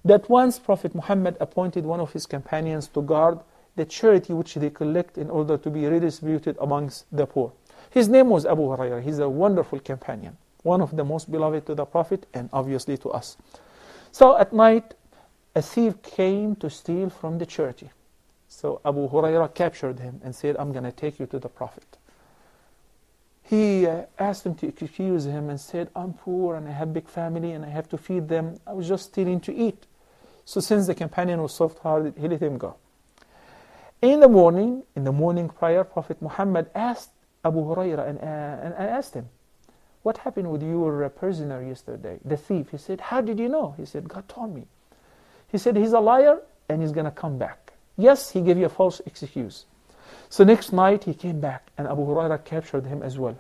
that once Prophet Muhammad appointed one of his companions to guard the charity which they collect in order to be redistributed amongst the poor. His name was Abu Hurairah. He's a wonderful companion, one of the most beloved to the Prophet and obviously to us. So at night, a thief came to steal from the charity. So Abu Hurairah captured him and said, I'm going to take you to the Prophet. He asked him to excuse him and said, I'm poor and I have a big family and I have to feed them. I was just stealing to eat. So since the companion was soft-hearted, he let him go. In the morning prayer, Prophet Muhammad asked Abu Hurairah and asked him, what happened with your prisoner yesterday, the thief? He said, how did you know? He said, God told me. He said, he's a liar and he's going to come back. Yes, he gave you a false excuse. So next night he came back and Abu Hurairah captured him as well.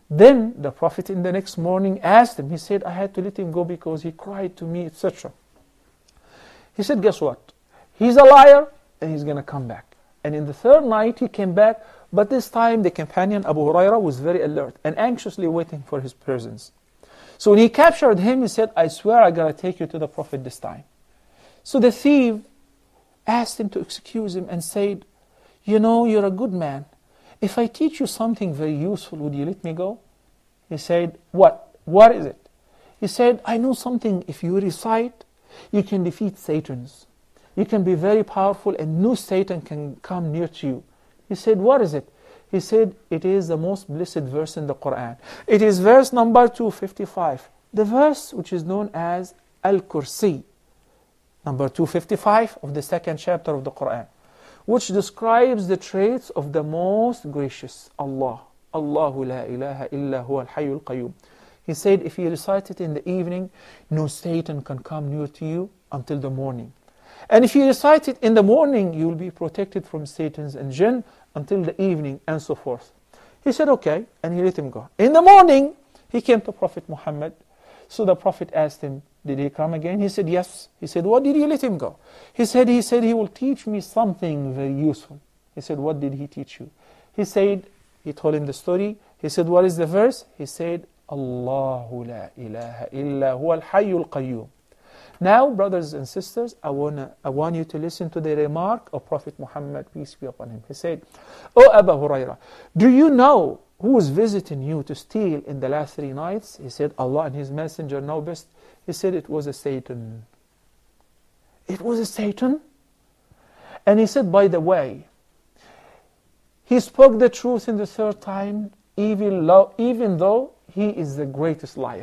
Then the Prophet in the next morning asked him, he said, I had to let him go because he cried to me, etc. He said, guess what? He's a liar and he's going to come back. And in the third night he came back, but this time the companion Abu Hurairah was very alert and anxiously waiting for his presence. So when he captured him, he said, I swear I got to take you to the Prophet this time. So the thief asked him to excuse him and said, you know, you're a good man. If I teach you something very useful, would you let me go? He said, what? What is it? He said, I know something. If you recite, you can defeat Satans. You can be very powerful and no Satan can come near to you. He said, what is it? He said, it is the most blessed verse in the Quran. It is verse number 255. The verse which is known as Al-Kursi. Number 255 of the second chapter of the Quran, which describes the traits of the most gracious Allah. Allahu la ilaha illa huwa al-hayyul qayyum. He said, if you recite it in the evening, no Satan can come near to you until the morning. And if you recite it in the morning, you will be protected from Satans and jinn until the evening, and so forth. He said, okay, and he let him go. In the morning, he came to Prophet Muhammad. So the Prophet asked him, did he come again? He said, yes. He said, what did you let him go? He said he will teach me something very useful. He said, what did he teach you? He said, he told him the story. He said, what is the verse? He said, Allahu la ilaha illa huwa al-hayyul qayyum. Now, brothers and sisters, I want you to listen to the remark of Prophet Muhammad, peace be upon him. He said, O Abu Hurairah, do you know who was visiting you to steal in the last 3 nights? He said, Allah and His Messenger know best. He said, it was a Satan. It was a Satan? And he said, by the way, he spoke the truth in the 3rd time, even though he is the greatest liar.